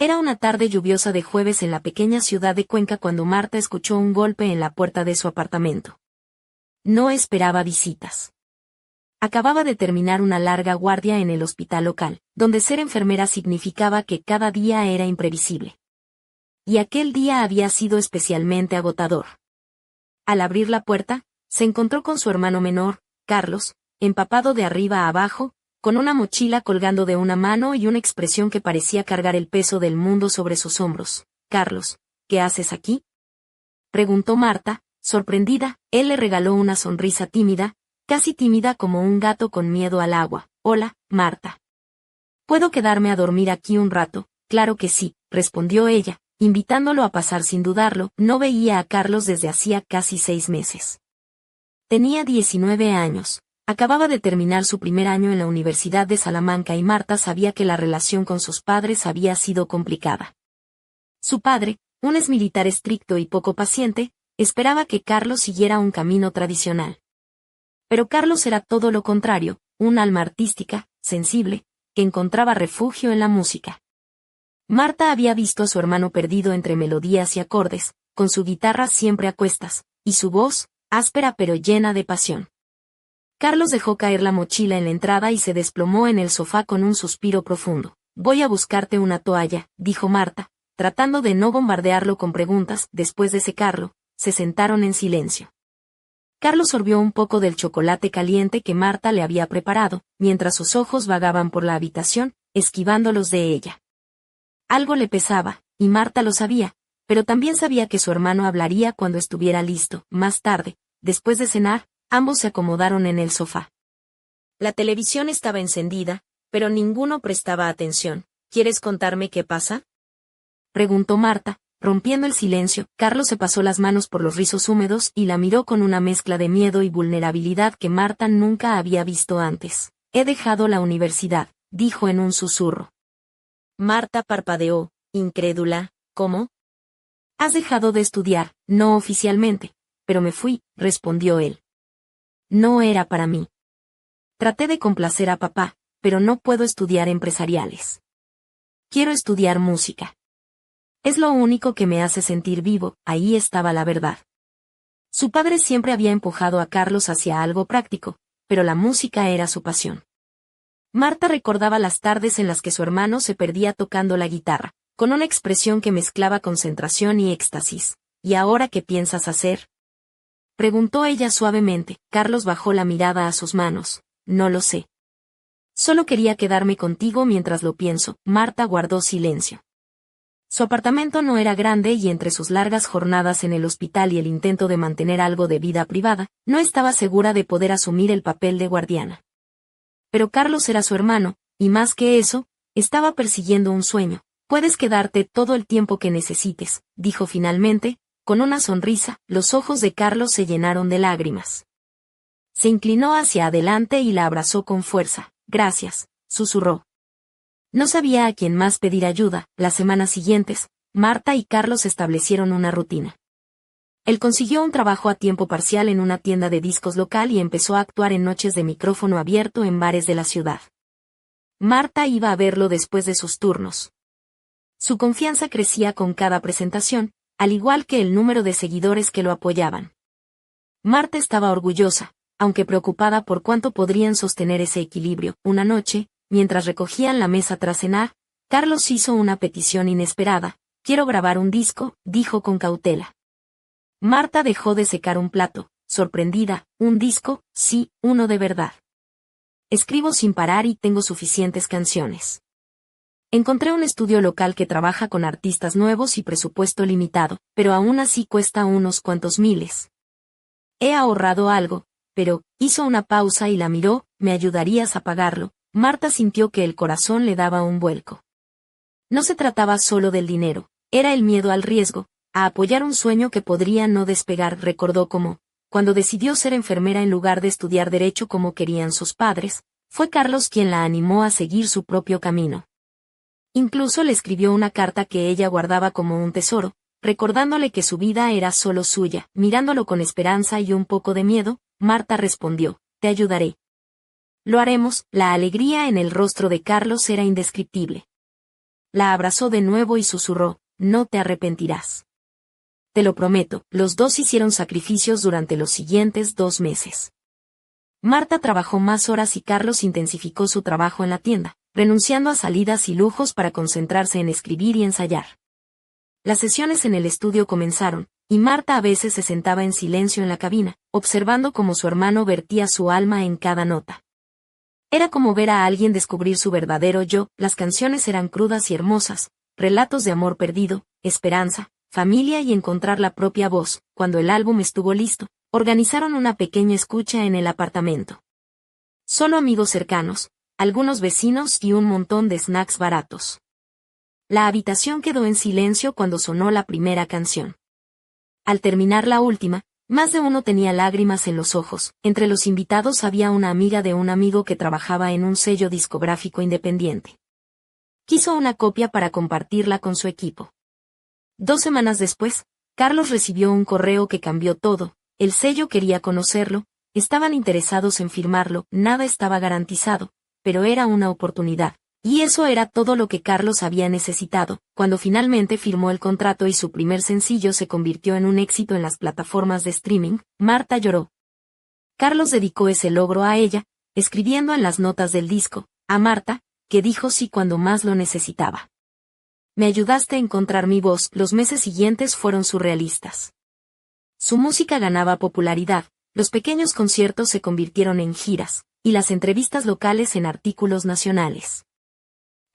Era una tarde lluviosa de jueves en la pequeña ciudad de Cuenca cuando Marta escuchó un golpe en la puerta de su apartamento. No esperaba visitas. Acababa de terminar una larga guardia en el hospital local, donde ser enfermera significaba que cada día era imprevisible. Y aquel día había sido especialmente agotador. Al abrir la puerta, se encontró con su hermano menor, Carlos, empapado de arriba a abajo, con una mochila colgando de una mano y una expresión que parecía cargar el peso del mundo sobre sus hombros. «Carlos, ¿qué haces aquí?», preguntó Marta, sorprendida. Él le regaló una sonrisa tímida, casi tímida como un gato con miedo al agua. «Hola, Marta. ¿Puedo quedarme a dormir aquí un rato?». «Claro que sí», respondió ella, invitándolo a pasar sin dudarlo. No veía a Carlos desde hacía casi 6 meses. Tenía 19 años. Acababa de terminar su primer año en la Universidad de Salamanca y Marta sabía que la relación con sus padres había sido complicada. Su padre, un exmilitar estricto y poco paciente, esperaba que Carlos siguiera un camino tradicional. Pero Carlos era todo lo contrario, un alma artística, sensible, que encontraba refugio en la música. Marta había visto a su hermano perdido entre melodías y acordes, con su guitarra siempre a cuestas, y su voz, áspera pero llena de pasión. Carlos dejó caer la mochila en la entrada y se desplomó en el sofá con un suspiro profundo. «Voy a buscarte una toalla», dijo Marta, tratando de no bombardearlo con preguntas. Después de secarlo, se sentaron en silencio. Carlos sorbió un poco del chocolate caliente que Marta le había preparado, mientras sus ojos vagaban por la habitación, esquivándolos de ella. Algo le pesaba, y Marta lo sabía, pero también sabía que su hermano hablaría cuando estuviera listo. Más tarde, después de cenar, ambos se acomodaron en el sofá. La televisión estaba encendida, pero ninguno prestaba atención. «¿Quieres contarme qué pasa?», preguntó Marta, rompiendo el silencio. Carlos se pasó las manos por los rizos húmedos y la miró con una mezcla de miedo y vulnerabilidad que Marta nunca había visto antes. «He dejado la universidad», dijo en un susurro. Marta parpadeó, incrédula. «¿Cómo?». «Has dejado de estudiar». «No oficialmente, pero me fui», respondió él. «No era para mí. Traté de complacer a papá, pero no puedo estudiar empresariales. Quiero estudiar música. Es lo único que me hace sentir vivo». Ahí estaba la verdad. Su padre siempre había empujado a Carlos hacia algo práctico, pero la música era su pasión. Marta recordaba las tardes en las que su hermano se perdía tocando la guitarra, con una expresión que mezclaba concentración y éxtasis. «¿Y ahora qué piensas hacer?», preguntó ella suavemente. Carlos bajó la mirada a sus manos. «No lo sé. Solo quería quedarme contigo mientras lo pienso». Marta guardó silencio. Su apartamento no era grande y entre sus largas jornadas en el hospital y el intento de mantener algo de vida privada, no estaba segura de poder asumir el papel de guardiana. Pero Carlos era su hermano, y más que eso, estaba persiguiendo un sueño. «Puedes quedarte todo el tiempo que necesites», dijo finalmente, con una sonrisa. Los ojos de Carlos se llenaron de lágrimas. Se inclinó hacia adelante y la abrazó con fuerza. «Gracias», susurró. No sabía a quién más pedir ayuda. Las semanas siguientes, Marta y Carlos establecieron una rutina. Él consiguió un trabajo a tiempo parcial en una tienda de discos local y empezó a actuar en noches de micrófono abierto en bares de la ciudad. Marta iba a verlo después de sus turnos. Su confianza crecía con cada presentación, al igual que el número de seguidores que lo apoyaban. Marta estaba orgullosa, aunque preocupada por cuánto podrían sostener ese equilibrio. Una noche, mientras recogían la mesa tras cenar, Carlos hizo una petición inesperada. «Quiero grabar un disco», dijo con cautela. Marta dejó de secar un plato, sorprendida. «¿Un disco?». «Sí, uno de verdad. Escribo sin parar y tengo suficientes canciones. Encontré un estudio local que trabaja con artistas nuevos y presupuesto limitado, pero aún así cuesta unos cuantos miles. He ahorrado algo», pero, hizo una pausa y la miró. «¿Me ayudarías a pagarlo?». Marta sintió que el corazón le daba un vuelco. No se trataba solo del dinero, era el miedo al riesgo, a apoyar un sueño que podría no despegar. Recordó cómo, cuando decidió ser enfermera en lugar de estudiar derecho como querían sus padres, fue Carlos quien la animó a seguir su propio camino. Incluso le escribió una carta que ella guardaba como un tesoro, recordándole que su vida era solo suya. Mirándolo con esperanza y un poco de miedo, Marta respondió: «Te ayudaré. Lo haremos». La alegría en el rostro de Carlos era indescriptible. La abrazó de nuevo y susurró, no te arrepentirás. Te lo prometo. Los dos hicieron sacrificios durante los siguientes 2 meses. Marta trabajó más horas y Carlos intensificó su trabajo en la tienda, renunciando a salidas y lujos para concentrarse en escribir y ensayar. Las sesiones en el estudio comenzaron, y Marta a veces se sentaba en silencio en la cabina, observando cómo su hermano vertía su alma en cada nota. Era como ver a alguien descubrir su verdadero yo. Las canciones eran crudas y hermosas, relatos de amor perdido, esperanza, familia y encontrar la propia voz. Cuando el álbum estuvo listo, organizaron una pequeña escucha en el apartamento. Solo amigos cercanos, algunos vecinos y un montón de snacks baratos. La habitación quedó en silencio cuando sonó la primera canción. Al terminar la última, más de uno tenía lágrimas en los ojos. Entre los invitados había una amiga de un amigo que trabajaba en un sello discográfico independiente. Quiso una copia para compartirla con su equipo. 2 semanas después, Carlos recibió un correo que cambió todo. El sello quería conocerlo, estaban interesados en firmarlo, nada estaba garantizado, pero era una oportunidad. Y eso era todo lo que Carlos había necesitado. Cuando finalmente firmó el contrato y su primer sencillo se convirtió en un éxito en las plataformas de streaming, Marta lloró. Carlos dedicó ese logro a ella, escribiendo en las notas del disco, a Marta, que dijo sí cuando más lo necesitaba. Me ayudaste a encontrar mi voz. Los meses siguientes fueron surrealistas. Su música ganaba popularidad, los pequeños conciertos se convirtieron en giras, y las entrevistas locales en artículos nacionales.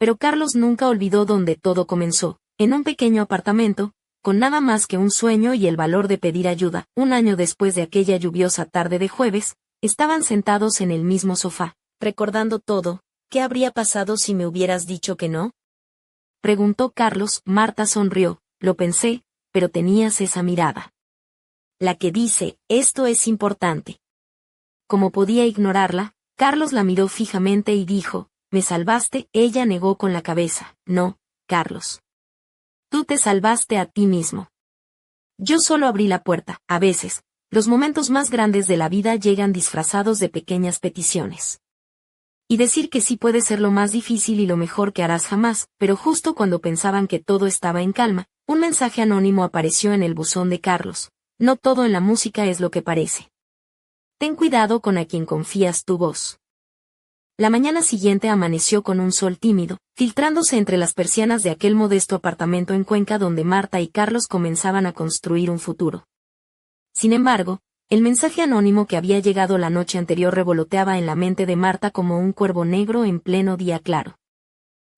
Pero Carlos nunca olvidó dónde todo comenzó, en un pequeño apartamento, con nada más que un sueño y el valor de pedir ayuda. 1 año después de aquella lluviosa tarde de jueves, estaban sentados en el mismo sofá, recordando todo. ¿Qué habría pasado si me hubieras dicho que no?, preguntó Carlos. Marta sonrió. Lo pensé, pero tenías esa mirada. La que dice, esto es importante. Como podía ignorarla, Carlos la miró fijamente y dijo, me salvaste. Ella negó con la cabeza. No, Carlos. Tú te salvaste a ti mismo. Yo solo abrí la puerta. A veces, los momentos más grandes de la vida llegan disfrazados de pequeñas peticiones. Y decir que sí puede ser lo más difícil y lo mejor que harás jamás, pero justo cuando pensaban que todo estaba en calma, un mensaje anónimo apareció en el buzón de Carlos. No todo en la música es lo que parece. Ten cuidado con a quien confías tu voz. La mañana siguiente amaneció con un sol tímido, filtrándose entre las persianas de aquel modesto apartamento en Cuenca donde Marta y Carlos comenzaban a construir un futuro. Sin embargo, el mensaje anónimo que había llegado la noche anterior revoloteaba en la mente de Marta como un cuervo negro en pleno día claro.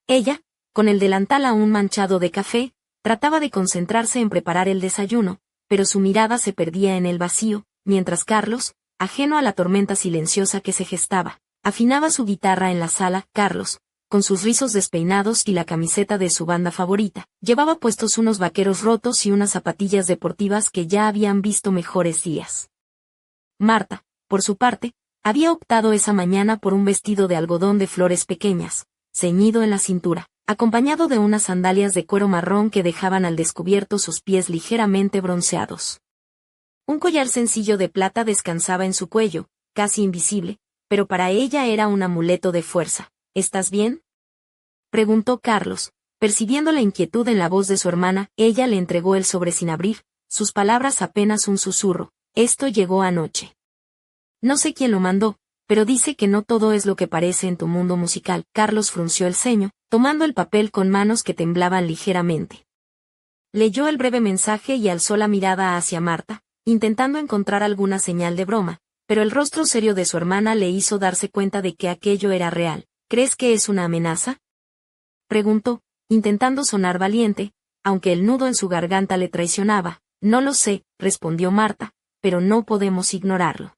Ella, con el delantal aún manchado de café, trataba de concentrarse en preparar el desayuno, pero su mirada se perdía en el vacío, mientras Carlos, ajeno a la tormenta silenciosa que se gestaba, afinaba su guitarra en la sala. Carlos, con sus rizos despeinados y la camiseta de su banda favorita, llevaba puestos unos vaqueros rotos y unas zapatillas deportivas que ya habían visto mejores días. Marta, por su parte, había optado esa mañana por un vestido de algodón de flores pequeñas, ceñido en la cintura, acompañado de unas sandalias de cuero marrón que dejaban al descubierto sus pies ligeramente bronceados. Un collar sencillo de plata descansaba en su cuello, casi invisible, pero para ella era un amuleto de fuerza. ¿Estás bien?, preguntó Carlos, percibiendo la inquietud en la voz de su hermana. Ella le entregó el sobre sin abrir, sus palabras apenas un susurro. Esto llegó anoche. No sé quién lo mandó, pero dice que no todo es lo que parece en tu mundo musical. Carlos frunció el ceño, tomando el papel con manos que temblaban ligeramente. Leyó el breve mensaje y alzó la mirada hacia Marta, intentando encontrar alguna señal de broma, pero el rostro serio de su hermana le hizo darse cuenta de que aquello era real. ¿Crees que es una amenaza?, preguntó, intentando sonar valiente, aunque el nudo en su garganta le traicionaba. No lo sé, respondió Marta, pero no podemos ignorarlo.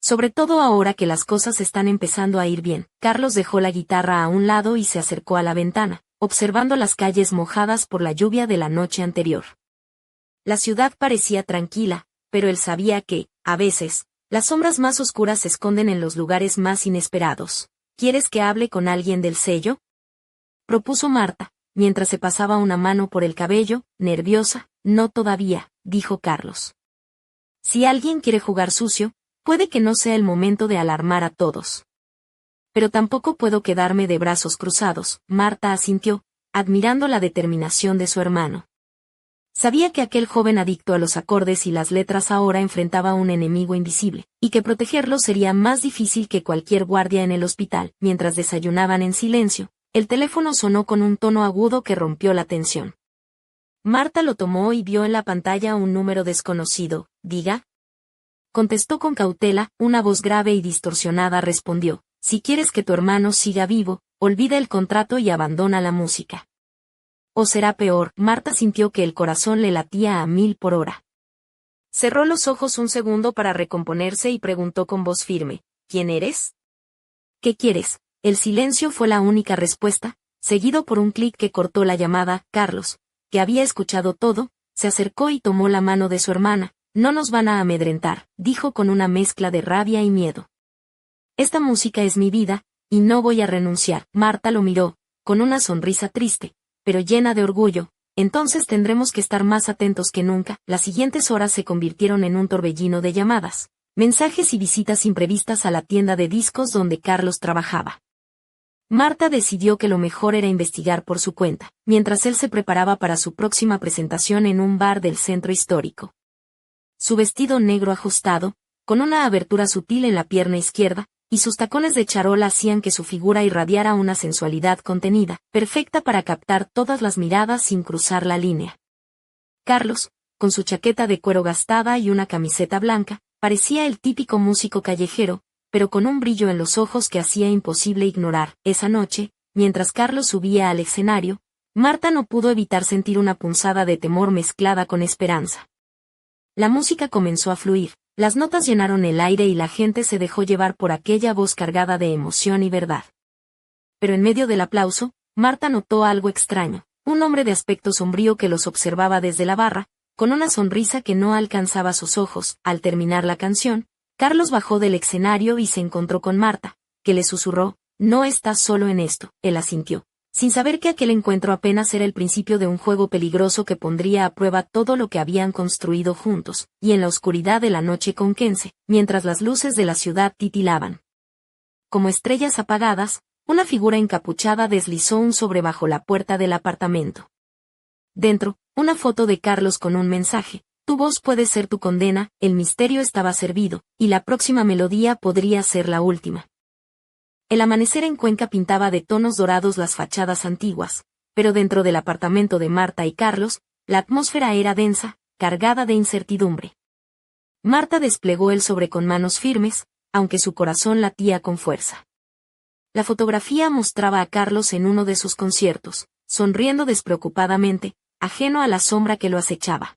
Sobre todo ahora que las cosas están empezando a ir bien. Carlos dejó la guitarra a un lado y se acercó a la ventana, observando las calles mojadas por la lluvia de la noche anterior. La ciudad parecía tranquila, pero él sabía que, a veces, las sombras más oscuras se esconden en los lugares más inesperados. ¿Quieres que hable con alguien del sello?, propuso Marta, mientras se pasaba una mano por el cabello, nerviosa. No todavía, dijo Carlos. Si alguien quiere jugar sucio, puede que no sea el momento de alarmar a todos. Pero tampoco puedo quedarme de brazos cruzados. Marta asintió, admirando la determinación de su hermano. Sabía que aquel joven adicto a los acordes y las letras ahora enfrentaba a un enemigo invisible, y que protegerlo sería más difícil que cualquier guardia en el hospital. Mientras desayunaban en silencio, el teléfono sonó con un tono agudo que rompió la tensión. Marta lo tomó y vio en la pantalla un número desconocido. «¿Diga?», contestó con cautela. Una voz grave y distorsionada respondió: «Si quieres que tu hermano siga vivo, olvida el contrato y abandona la música. O será peor». Marta sintió que el corazón le latía a 1000 por hora. Cerró los ojos un segundo para recomponerse y preguntó con voz firme: «¿Quién eres?». «¿Qué quieres?». El silencio fue la única respuesta, seguido por un clic que cortó la llamada. Carlos, que había escuchado todo, se acercó y tomó la mano de su hermana. «No nos van a amedrentar», dijo con una mezcla de rabia y miedo. «Esta música es mi vida, y no voy a renunciar». Marta lo miró, con una sonrisa triste, pero llena de orgullo. «Entonces tendremos que estar más atentos que nunca». Las siguientes horas se convirtieron en un torbellino de llamadas, mensajes y visitas imprevistas a la tienda de discos donde Carlos trabajaba. Marta decidió que lo mejor era investigar por su cuenta, mientras él se preparaba para su próxima presentación en un bar del centro histórico. Su vestido negro ajustado, con una abertura sutil en la pierna izquierda, y sus tacones de charola hacían que su figura irradiara una sensualidad contenida, perfecta para captar todas las miradas sin cruzar la línea. Carlos, con su chaqueta de cuero gastada y una camiseta blanca, parecía el típico músico callejero, pero con un brillo en los ojos que hacía imposible ignorar. Esa noche, mientras Carlos subía al escenario, Marta no pudo evitar sentir una punzada de temor mezclada con esperanza. La música comenzó a fluir, las notas llenaron el aire y la gente se dejó llevar por aquella voz cargada de emoción y verdad. Pero en medio del aplauso, Marta notó algo extraño: un hombre de aspecto sombrío que los observaba desde la barra, con una sonrisa que no alcanzaba sus ojos. Al terminar la canción, Carlos bajó del escenario y se encontró con Marta, que le susurró: «No estás solo en esto». Él asintió, sin saber que aquel encuentro apenas era el principio de un juego peligroso que pondría a prueba todo lo que habían construido juntos. Y en la oscuridad de la noche conquense, mientras las luces de la ciudad titilaban como estrellas apagadas, una figura encapuchada deslizó un sobre bajo la puerta del apartamento. Dentro, una foto de Carlos con un mensaje: «Tu voz puede ser tu condena». El misterio estaba servido, y la próxima melodía podría ser la última. El amanecer en Cuenca pintaba de tonos dorados las fachadas antiguas, pero dentro del apartamento de Marta y Carlos, la atmósfera era densa, cargada de incertidumbre. Marta desplegó el sobre con manos firmes, aunque su corazón latía con fuerza. La fotografía mostraba a Carlos en uno de sus conciertos, sonriendo despreocupadamente, ajeno a la sombra que lo acechaba.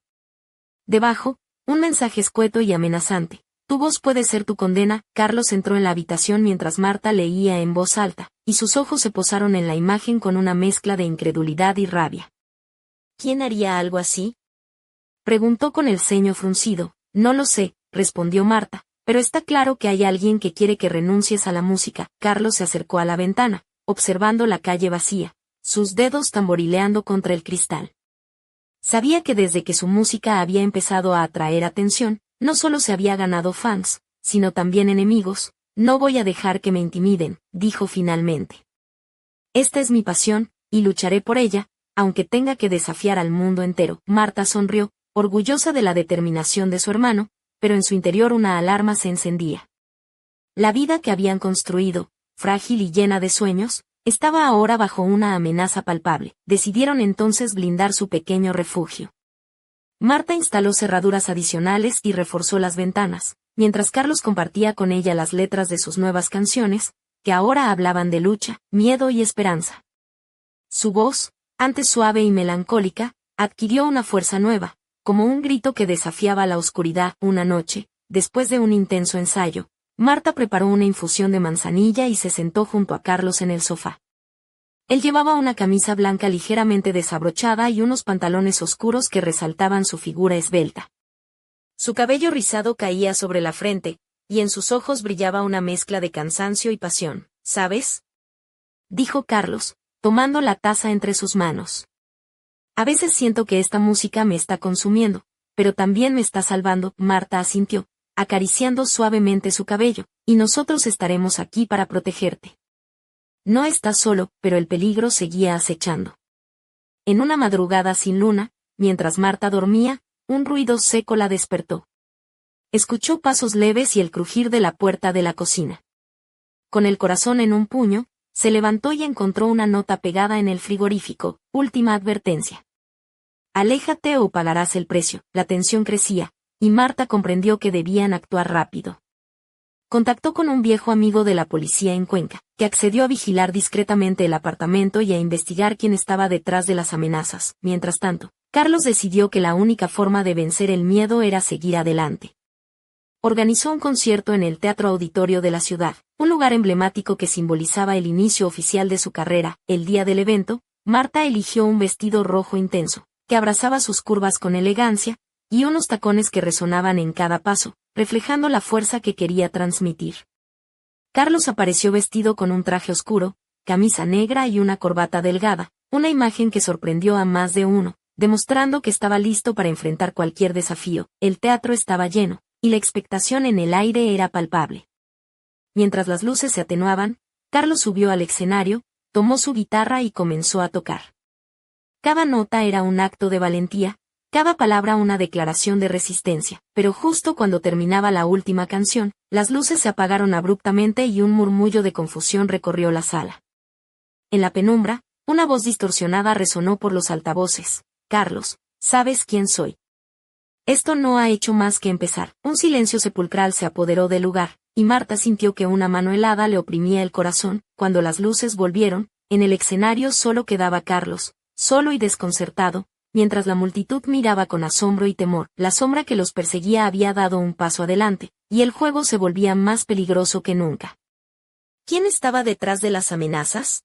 Debajo, un mensaje escueto y amenazante: «Tu voz puede ser tu condena». Carlos entró en la habitación mientras Marta leía en voz alta, y sus ojos se posaron en la imagen con una mezcla de incredulidad y rabia. «¿Quién haría algo así?», preguntó con el ceño fruncido. «No lo sé», respondió Marta, «pero está claro que hay alguien que quiere que renuncies a la música». Carlos se acercó a la ventana, observando la calle vacía, sus dedos tamborileando contra el cristal. Sabía que desde que su música había empezado a atraer atención, no solo se había ganado fans, sino también enemigos. «No voy a dejar que me intimiden», dijo finalmente. «Esta es mi pasión, y lucharé por ella, aunque tenga que desafiar al mundo entero». Marta sonrió, orgullosa de la determinación de su hermano, pero en su interior una alarma se encendía. La vida que habían construido, frágil y llena de sueños, estaba ahora bajo una amenaza palpable. Decidieron entonces blindar su pequeño refugio. Marta instaló cerraduras adicionales y reforzó las ventanas, mientras Carlos compartía con ella las letras de sus nuevas canciones, que ahora hablaban de lucha, miedo y esperanza. Su voz, antes suave y melancólica, adquirió una fuerza nueva, como un grito que desafiaba la oscuridad. Una noche, después de un intenso ensayo, Marta preparó una infusión de manzanilla y se sentó junto a Carlos en el sofá. Él llevaba una camisa blanca ligeramente desabrochada y unos pantalones oscuros que resaltaban su figura esbelta. Su cabello rizado caía sobre la frente, y en sus ojos brillaba una mezcla de cansancio y pasión. «¿Sabes?», dijo Carlos, tomando la taza entre sus manos. «A veces siento que esta música me está consumiendo, pero también me está salvando». Marta asintió, acariciando suavemente su cabello, «y nosotros estaremos aquí para protegerte». No estás solo, pero el peligro seguía acechando. en una madrugada sin luna, mientras Marta dormía, un ruido seco la despertó. Escuchó pasos leves y el crujir de la puerta de la cocina. Con el corazón en un puño, se levantó y encontró una nota pegada en el frigorífico: última advertencia. Aléjate o pagarás el precio. La tensión crecía, y Marta comprendió que debían actuar rápido. Contactó con un viejo amigo de la policía en Cuenca, que accedió a vigilar discretamente el apartamento y a investigar quién estaba detrás de las amenazas. Mientras tanto, Carlos decidió que la única forma de vencer el miedo era seguir adelante. Organizó un concierto en el Teatro Auditorio de la ciudad, un lugar emblemático que simbolizaba el inicio oficial de su carrera. El día del evento, Marta eligió un vestido rojo intenso, que abrazaba sus curvas con elegancia, y unos tacones que resonaban en cada paso, reflejando la fuerza que quería transmitir. Carlos apareció vestido con un traje oscuro, camisa negra y una corbata delgada, una imagen que sorprendió a más de uno, demostrando que estaba listo para enfrentar cualquier desafío. El teatro estaba lleno, y la expectación en el aire era palpable. Mientras las luces se atenuaban, Carlos subió al escenario, tomó su guitarra y comenzó a tocar. Cada nota era un acto de valentía, cada palabra una declaración de resistencia, pero justo cuando terminaba la última canción, las luces se apagaron abruptamente y un murmullo de confusión recorrió la sala. En la penumbra, una voz distorsionada resonó por los altavoces: Carlos, ¿sabes quién soy? Esto no ha hecho más que empezar. Un silencio sepulcral se apoderó del lugar, y Marta sintió que una mano helada le oprimía el corazón. Cuando las luces volvieron, en el escenario solo quedaba Carlos, solo y desconcertado, mientras la multitud miraba con asombro y temor. La sombra que los perseguía había dado un paso adelante, y el juego se volvía más peligroso que nunca. ¿Quién estaba detrás de las amenazas?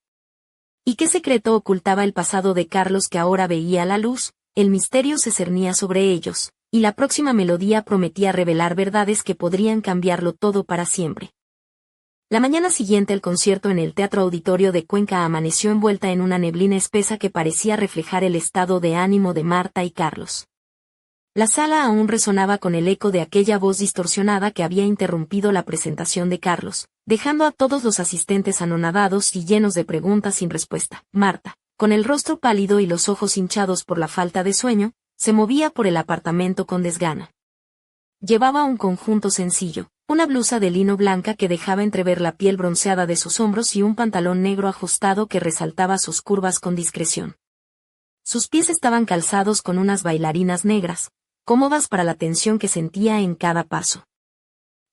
¿Y qué secreto ocultaba el pasado de Carlos que ahora veía la luz? El misterio se cernía sobre ellos, y la próxima melodía prometía revelar verdades que podrían cambiarlo todo para siempre. La mañana siguiente el concierto en el Teatro Auditorio de Cuenca amaneció envuelta en una neblina espesa que parecía reflejar el estado de ánimo de Marta y Carlos. La sala aún resonaba con el eco de aquella voz distorsionada que había interrumpido la presentación de Carlos, dejando a todos los asistentes anonadados y llenos de preguntas sin respuesta. Marta, con el rostro pálido y los ojos hinchados por la falta de sueño, se movía por el apartamento con desgana. Llevaba un conjunto sencillo, una blusa de lino blanca que dejaba entrever la piel bronceada de sus hombros y un pantalón negro ajustado que resaltaba sus curvas con discreción. Sus pies estaban calzados con unas bailarinas negras, cómodas para la tensión que sentía en cada paso.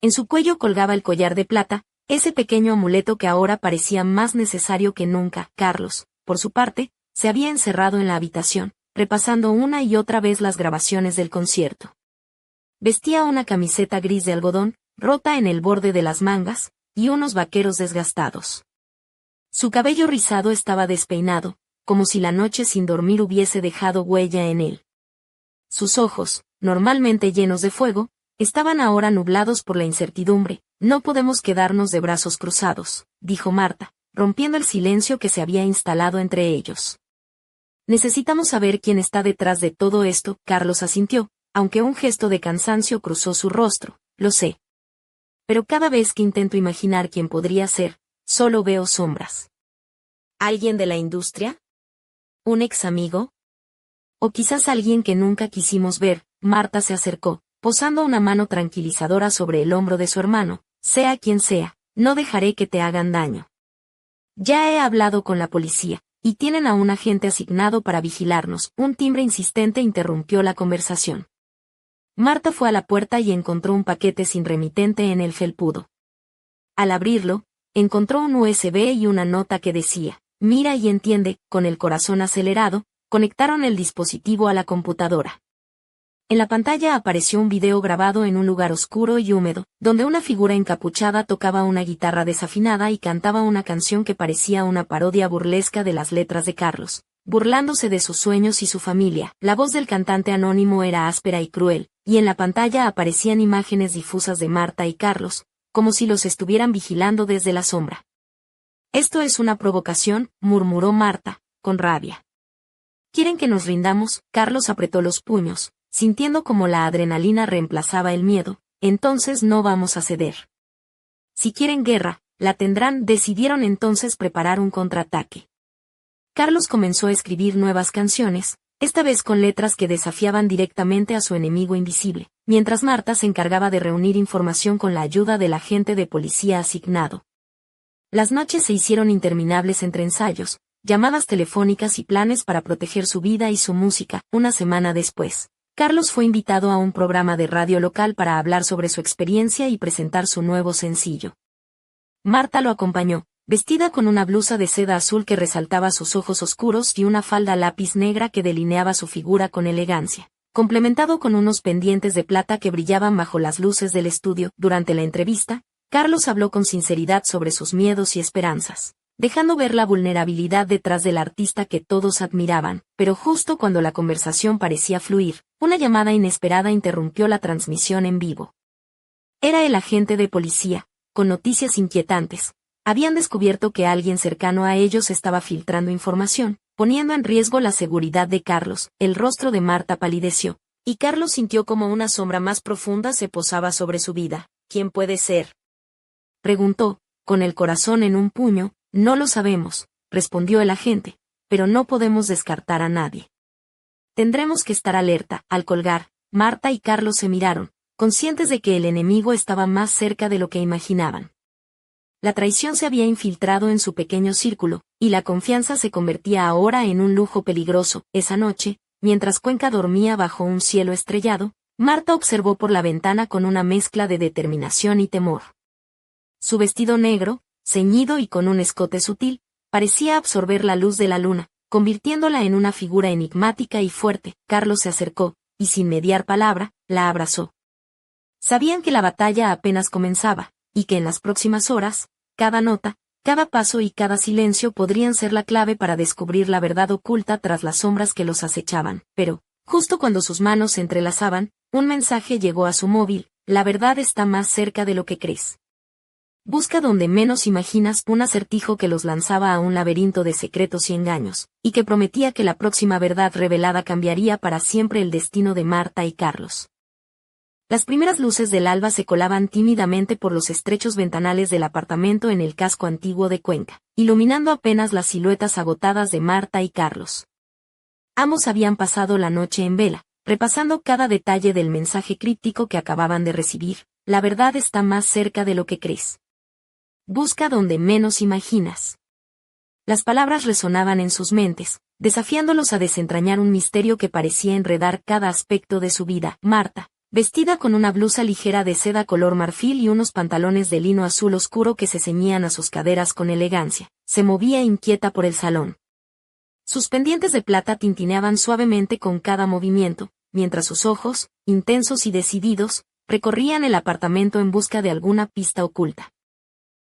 En su cuello colgaba el collar de plata, ese pequeño amuleto que ahora parecía más necesario que nunca. Carlos, por su parte, se había encerrado en la habitación, repasando una y otra vez las grabaciones del concierto. Vestía una camiseta gris de algodón, rota en el borde de las mangas, y unos vaqueros desgastados. Su cabello rizado estaba despeinado, como si la noche sin dormir hubiese dejado huella en él. Sus ojos, normalmente llenos de fuego, estaban ahora nublados por la incertidumbre. No podemos quedarnos de brazos cruzados, dijo Marta, rompiendo el silencio que se había instalado entre ellos. Necesitamos saber quién está detrás de todo esto. Carlos asintió, aunque un gesto de cansancio cruzó su rostro. Lo sé. Pero cada vez que intento imaginar quién podría ser, solo veo sombras. ¿Alguien de la industria? ¿Un ex amigo? O quizás alguien que nunca quisimos ver. Marta se acercó, posando una mano tranquilizadora sobre el hombro de su hermano. Sea quien sea, no dejaré que te hagan daño. Ya he hablado con la policía, y tienen a un agente asignado para vigilarnos. Un timbre insistente interrumpió la conversación. Marta fue a la puerta y encontró un paquete sin remitente en el felpudo. Al abrirlo, encontró un USB y una nota que decía: mira y entiende. Con el corazón acelerado, conectaron el dispositivo a la computadora. En la pantalla apareció un video grabado en un lugar oscuro y húmedo, donde una figura encapuchada tocaba una guitarra desafinada y cantaba una canción que parecía una parodia burlesca de las letras de Carlos, burlándose de sus sueños y su familia. La voz del cantante anónimo era áspera y cruel, y en la pantalla aparecían imágenes difusas de Marta y Carlos, como si los estuvieran vigilando desde la sombra. Esto es una provocación, murmuró Marta, con rabia. ¿Quieren que nos rindamos? Carlos apretó los puños, sintiendo como la adrenalina reemplazaba el miedo. Entonces no vamos a ceder. Si quieren guerra, la tendrán. Decidieron entonces preparar un contraataque. Carlos comenzó a escribir nuevas canciones, esta vez con letras que desafiaban directamente a su enemigo invisible, mientras Marta se encargaba de reunir información con la ayuda del agente de policía asignado. Las noches se hicieron interminables entre ensayos, llamadas telefónicas y planes para proteger su vida y su música. Una semana después, Carlos fue invitado a un programa de radio local para hablar sobre su experiencia y presentar su nuevo sencillo. Marta lo acompañó, vestida con una blusa de seda azul que resaltaba sus ojos oscuros y una falda lápiz negra que delineaba su figura con elegancia, complementado con unos pendientes de plata que brillaban bajo las luces del estudio. Durante la entrevista, Carlos habló con sinceridad sobre sus miedos y esperanzas, dejando ver la vulnerabilidad detrás del artista que todos admiraban, pero justo cuando la conversación parecía fluir, una llamada inesperada interrumpió la transmisión en vivo. Era el agente de policía, con noticias inquietantes. Habían descubierto que alguien cercano a ellos estaba filtrando información, poniendo en riesgo la seguridad de Carlos. El rostro de Marta palideció, y Carlos sintió como una sombra más profunda se posaba sobre su vida. ¿Quién puede ser?, preguntó, con el corazón en un puño. No lo sabemos, respondió el agente, pero no podemos descartar a nadie. Tendremos que estar alerta. Al colgar, Marta y Carlos se miraron, conscientes de que el enemigo estaba más cerca de lo que imaginaban. La traición se había infiltrado en su pequeño círculo, y la confianza se convertía ahora en un lujo peligroso. Esa noche, mientras Cuenca dormía bajo un cielo estrellado, Marta observó por la ventana con una mezcla de determinación y temor. Su vestido negro, ceñido y con un escote sutil, parecía absorber la luz de la luna, convirtiéndola en una figura enigmática y fuerte. Carlos se acercó, y sin mediar palabra, la abrazó. Sabían que la batalla apenas comenzaba, y que en las próximas horas, cada nota, cada paso y cada silencio podrían ser la clave para descubrir la verdad oculta tras las sombras que los acechaban. Pero, justo cuando sus manos se entrelazaban, un mensaje llegó a su móvil: la verdad está más cerca de lo que crees. Busca donde menos imaginas. Un acertijo que los lanzaba a un laberinto de secretos y engaños, y que prometía que la próxima verdad revelada cambiaría para siempre el destino de Marta y Carlos. Las primeras luces del alba se colaban tímidamente por los estrechos ventanales del apartamento en el casco antiguo de Cuenca, iluminando apenas las siluetas agotadas de Marta y Carlos. Ambos habían pasado la noche en vela, repasando cada detalle del mensaje críptico que acababan de recibir: la verdad está más cerca de lo que crees. Busca donde menos imaginas. Las palabras resonaban en sus mentes, desafiándolos a desentrañar un misterio que parecía enredar cada aspecto de su vida. Marta, vestida con una blusa ligera de seda color marfil y unos pantalones de lino azul oscuro que se ceñían a sus caderas con elegancia, se movía inquieta por el salón. Sus pendientes de plata tintineaban suavemente con cada movimiento, mientras sus ojos, intensos y decididos, recorrían el apartamento en busca de alguna pista oculta.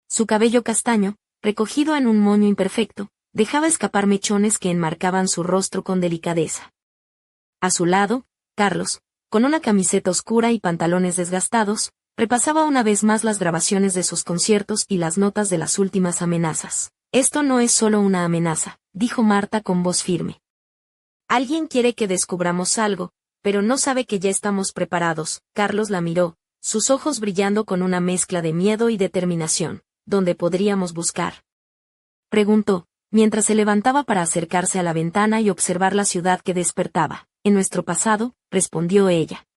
Su cabello castaño, recogido en un moño imperfecto, dejaba escapar mechones que enmarcaban su rostro con delicadeza. A su lado, Carlos, con una camiseta oscura y pantalones desgastados, repasaba una vez más las grabaciones de sus conciertos y las notas de las últimas amenazas. Esto no es solo una amenaza, dijo Marta con voz firme. Alguien quiere que descubramos algo, pero no sabe que ya estamos preparados. Carlos la miró, sus ojos brillando con una mezcla de miedo y determinación. ¿Dónde podríamos buscar?, preguntó, mientras se levantaba para acercarse a la ventana y observar la ciudad que despertaba. En nuestro pasado, respondió ella.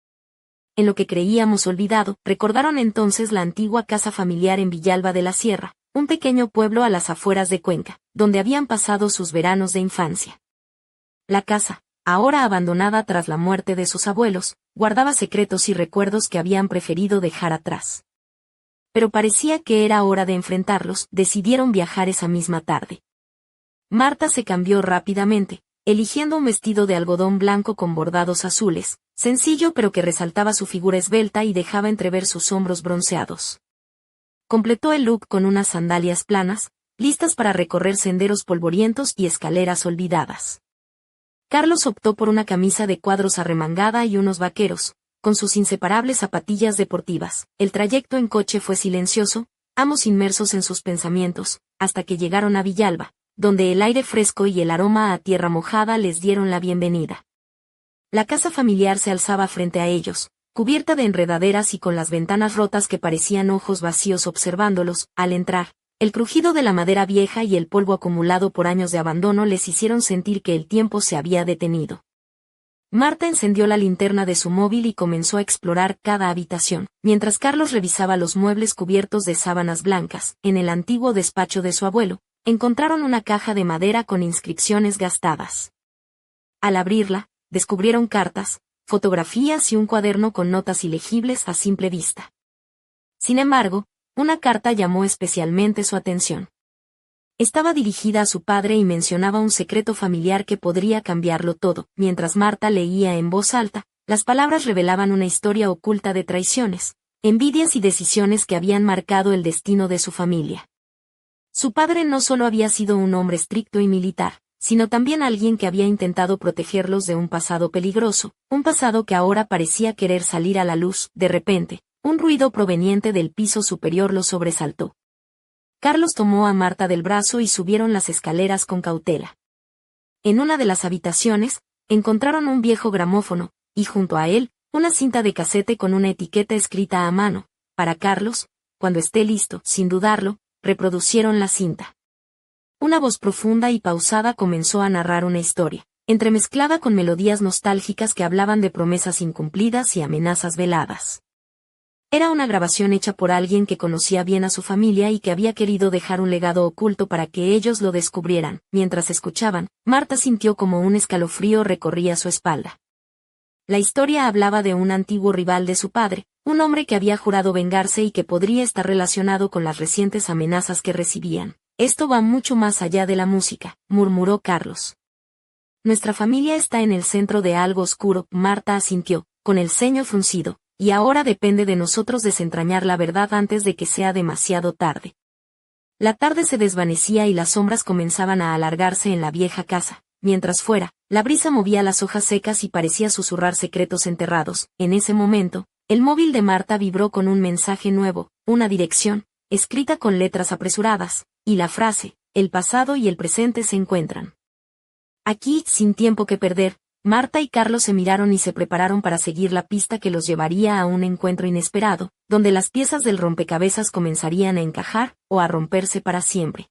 En lo que creíamos olvidado. Recordaron entonces la antigua casa familiar en Villalba de la Sierra, un pequeño pueblo a las afueras de Cuenca, donde habían pasado sus veranos de infancia. La casa, ahora abandonada tras la muerte de sus abuelos, guardaba secretos y recuerdos que habían preferido dejar atrás. Pero parecía que era hora de enfrentarlos. Decidieron viajar esa misma tarde. Marta se cambió rápidamente, eligiendo un vestido de algodón blanco con bordados azules, sencillo pero que resaltaba su figura esbelta y dejaba entrever sus hombros bronceados. Completó el look con unas sandalias planas, listas para recorrer senderos polvorientos y escaleras olvidadas. Carlos optó por una camisa de cuadros arremangada y unos vaqueros, con sus inseparables zapatillas deportivas. El trayecto en coche fue silencioso, ambos inmersos en sus pensamientos, hasta que llegaron a Villalba, donde el aire fresco y el aroma a tierra mojada les dieron la bienvenida. La casa familiar se alzaba frente a ellos, cubierta de enredaderas y con las ventanas rotas que parecían ojos vacíos observándolos. Al entrar, El crujido de la madera vieja y el polvo acumulado por años de abandono les hicieron sentir que el tiempo se había detenido. Marta encendió la linterna de su móvil y comenzó a explorar cada habitación, mientras Carlos revisaba los muebles cubiertos de sábanas blancas. En el antiguo despacho de su abuelo, encontraron una caja de madera con inscripciones gastadas. Al abrirla, descubrieron cartas, fotografías y un cuaderno con notas ilegibles a simple vista. Sin embargo, una carta llamó especialmente su atención. Estaba dirigida a su padre y mencionaba un secreto familiar que podría cambiarlo todo. Mientras Marta leía en voz alta, las palabras revelaban una historia oculta de traiciones, envidias y decisiones que habían marcado el destino de su familia. Su padre no solo había sido un hombre estricto y militar, sino también alguien que había intentado protegerlos de un pasado peligroso, un pasado que ahora parecía querer salir a la luz. De repente, un ruido proveniente del piso superior los sobresaltó. Carlos tomó a Marta del brazo y subieron las escaleras con cautela. En una de las habitaciones, encontraron un viejo gramófono, y junto a él, una cinta de casete con una etiqueta escrita a mano. Para Carlos, cuando esté listo, sin dudarlo, reproducieron la cinta. Una voz profunda y pausada comenzó a narrar una historia, entremezclada con melodías nostálgicas que hablaban de promesas incumplidas y amenazas veladas. Era una grabación hecha por alguien que conocía bien a su familia y que había querido dejar un legado oculto para que ellos lo descubrieran. Mientras escuchaban, Marta sintió como un escalofrío recorría su espalda. La historia hablaba de un antiguo rival de su padre, un hombre que había jurado vengarse y que podría estar relacionado con las recientes amenazas que recibían. Esto va mucho más allá de la música, murmuró Carlos. Nuestra familia está en el centro de algo oscuro. Marta asintió, con el ceño fruncido. Y ahora depende de nosotros desentrañar la verdad antes de que sea demasiado tarde. La tarde se desvanecía y las sombras comenzaban a alargarse en la vieja casa, mientras fuera, la brisa movía las hojas secas y parecía susurrar secretos enterrados. En ese momento, el móvil de Marta vibró con un mensaje nuevo, una dirección, escrita con letras apresuradas, y la frase, el pasado y el presente se encuentran. Aquí, sin tiempo que perder, Marta y Carlos se miraron y se prepararon para seguir la pista que los llevaría a un encuentro inesperado, donde las piezas del rompecabezas comenzarían a encajar, o a romperse para siempre.